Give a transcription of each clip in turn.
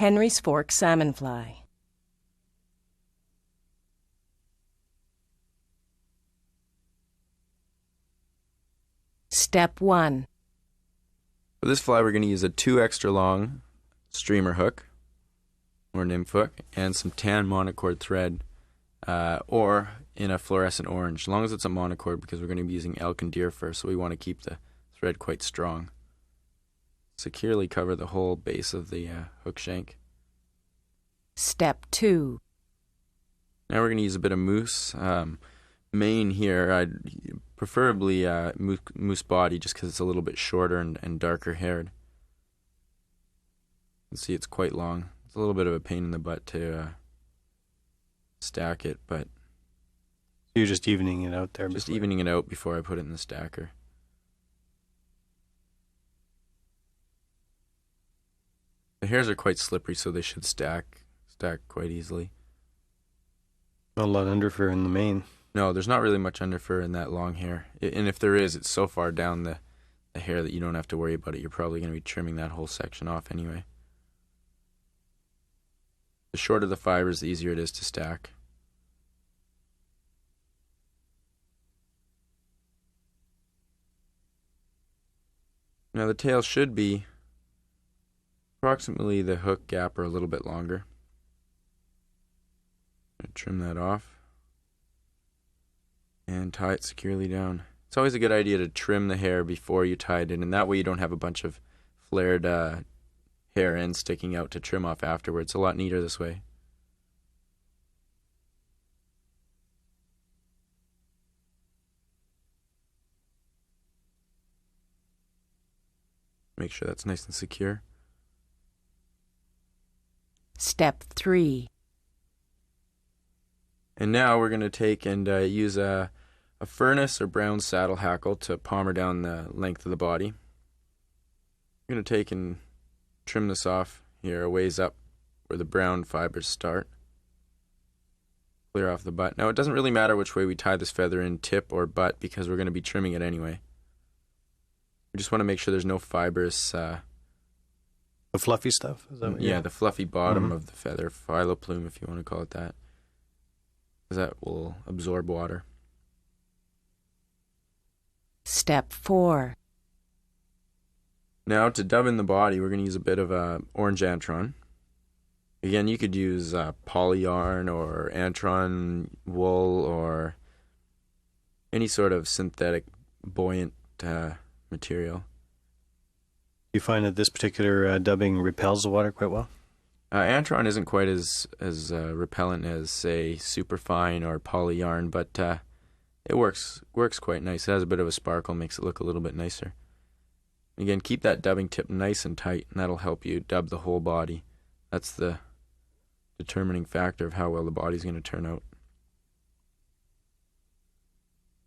Henry's Fork Salmon Fly. Step 1. For this fly, we're going to use a 2 extra long streamer hook or nymph hook and some tan monocord thread or in a fluorescent orange, as long as it's a monocord, because we're going to be using elk and deer fur, so we want to keep the thread quite strong. Securely cover the whole base of the hook shank. Step 2. Now we're going to use a bit of moose mane here. I'd preferably moose body, just because it's a little bit shorter and darker haired. You can see it's quite long. It's a little bit of a pain in the butt to stack it, but you're just evening it out there. Just evening it out before I put it in the stacker. The hairs are quite slippery, so they should stack quite easily. Not a lot of underfur in the mane. No, there's not really much underfur in that long hair. And if there is, it's so far down the hair that you don't have to worry about it. You're probably going to be trimming that whole section off anyway. The shorter the fibers, the easier it is to stack. Now the tail should be approximately the hook gap or a little bit longer. Trim that off and tie it securely down. It's always a good idea to trim the hair before you tie it in, and that way you don't have a bunch of flared hair ends sticking out to trim off afterwards. It's a lot neater this way. Make sure that's nice and secure. Step 3. And now we're going to take and use a furnace or brown saddle hackle to palmer down the length of the body. We're going to take and trim this off here a ways up where the brown fibers start. Clear off the butt. Now it doesn't really matter which way we tie this feather in, tip or butt, because we're going to be trimming it anyway. We just want to make sure there's no fibrous... the fluffy stuff? Is that yeah, the fluffy bottom of the feather, phyloplume if you want to call it that. Because that will absorb water. Step 4. Now to dub in the body, we're going to use a bit of orange antron. Again, you could use poly yarn or antron wool or any sort of synthetic buoyant material. You find that this particular dubbing repels the water quite well? Antron isn't quite as repellent as, say, superfine or poly yarn, but it works quite nice. It has a bit of a sparkle, makes it look a little bit nicer. Again, keep that dubbing tip nice and tight, and that'll help you dub the whole body. That's the determining factor of how well the body's going to turn out.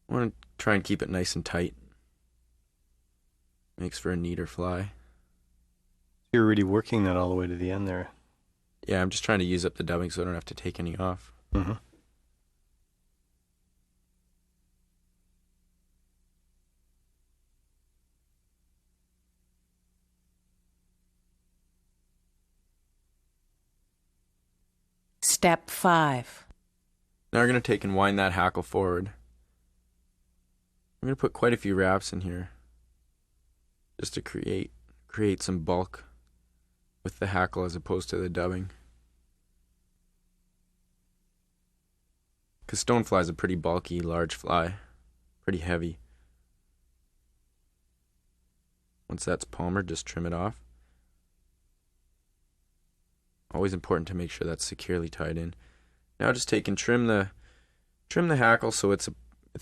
I want to try and keep it nice and tight. Makes for a neater fly. You're really working that all the way to the end there. Yeah, I'm just trying to use up the dubbing so I don't have to take any off. Mm-hmm. Step 5. Now we're going to take and wind that hackle forward. I'm going to put quite a few wraps in here just to create some bulk with the hackle as opposed to the dubbing. Because stonefly is a pretty bulky, large fly, pretty heavy. Once that's palmered, just trim it off. Always important to make sure that's securely tied in. Now just take and trim the hackle so it's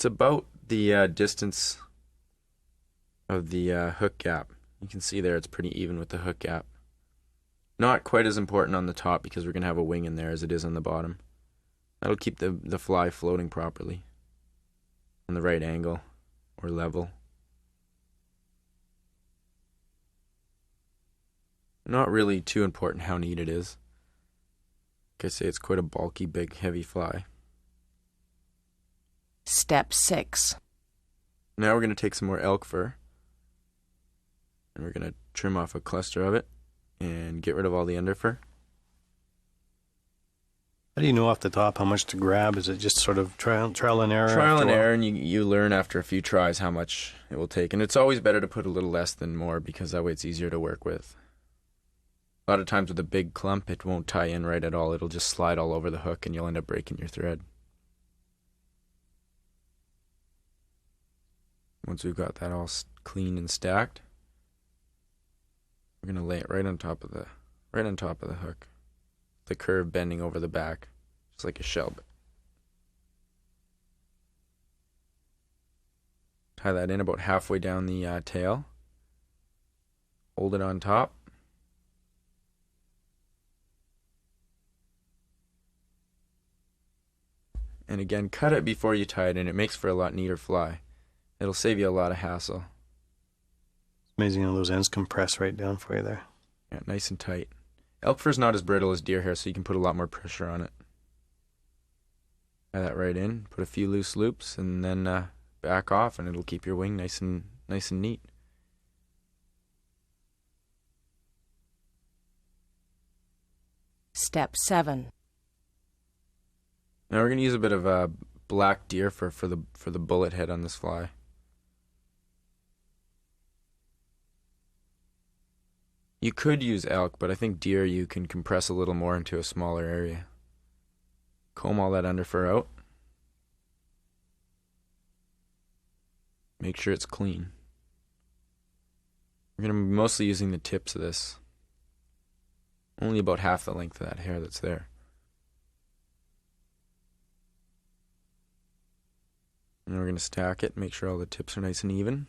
about the distance of the hook gap. You can see there it's pretty even with the hook gap. Not quite as important on the top because we're going to have a wing in there as it is on the bottom. That'll keep the fly floating properly on the right angle or level. Not really too important how neat it is. Like I say, it's quite a bulky, big, heavy fly. Step 6. Now we're going to take some more elk fur and we're going to trim off a cluster of it and get rid of all the underfur. How do you know off the top how much to grab? Is it just sort of trial and error? Trial after and a while? error, and you learn after a few tries how much it will take. And it's always better to put a little less than more because that way it's easier to work with. A lot of times with a big clump, it won't tie in right at all. It'll just slide all over the hook and you'll end up breaking your thread. Once we've got that all clean and stacked, we're going to lay it right on top of the hook. The curve bending over the back, just like a shell. Tie that in about halfway down the tail. Hold it on top. And again, cut it before you tie it in. It makes for a lot neater fly. It'll save you a lot of hassle. It's amazing how those ends compress right down for you there. Yeah, nice and tight. Elk fur is not as brittle as deer hair, so you can put a lot more pressure on it. Tie that right in. Put a few loose loops, and then back off, and it'll keep your wing nice and neat. Step 7. Now we're gonna use a bit of black deer fur for the bullet head on this fly. You could use elk, but I think deer you can compress a little more into a smaller area. Comb all that underfur out. Make sure it's clean. We're going to be mostly using the tips of this. Only about half the length of that hair that's there. And we're going to stack it, make sure all the tips are nice and even.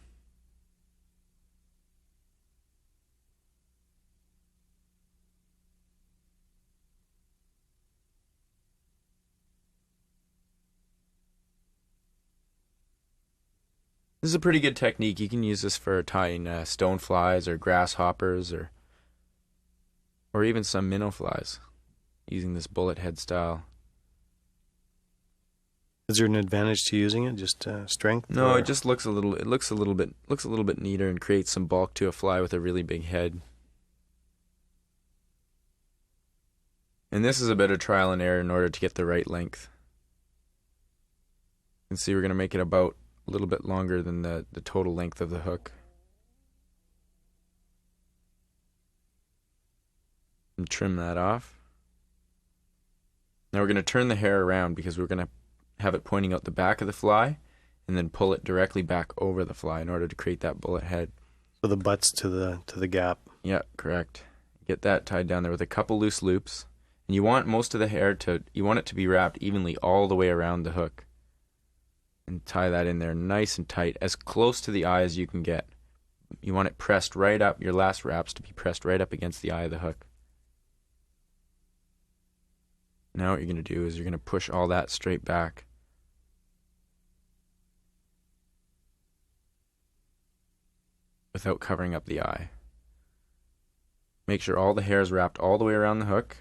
This is a pretty good technique. You can use this for tying stoneflies or grasshoppers or even some minnow flies using this bullet head style. Is there an advantage to using it? Just strength? No, or? it just looks a little bit neater and creates some bulk to a fly with a really big head. And this is a bit of trial and error in order to get the right length. You can see we're going to make it about a little bit longer than the total length of the hook. And trim that off. Now we're going to turn the hair around because we're going to have it pointing out the back of the fly and then pull it directly back over the fly in order to create that bullet head. So the butts to the gap. Yeah, correct. Get that tied down there with a couple loose loops. And you want most of the hair you want it to be wrapped evenly all the way around the hook. And tie that in there nice and tight, as close to the eye as you can get. You want it pressed right up, your last wraps to be pressed right up against the eye of the hook. Now what you're going to do is you're going to push all that straight back. Without covering up the eye. Make sure all the hair is wrapped all the way around the hook.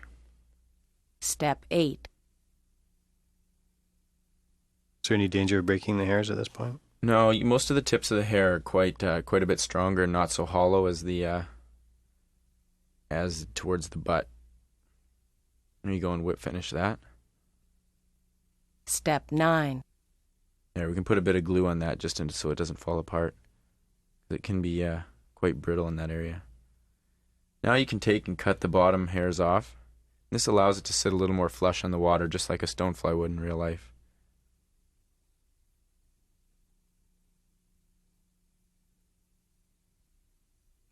Step 8. Is there any danger of breaking the hairs at this point? No, most of the tips of the hair are quite a bit stronger and not so hollow as as towards the butt. There you go, and whip finish that. Step 9. There, we can put a bit of glue on that just so it doesn't fall apart. It can be quite brittle in that area. Now you can take and cut the bottom hairs off. This allows it to sit a little more flush on the water, just like a stonefly would in real life.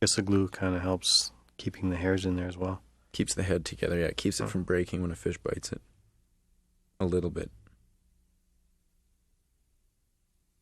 I guess the glue kind of helps keeping the hairs in there as well. Keeps the head together, yeah. It keeps it from breaking when a fish bites it. A little bit.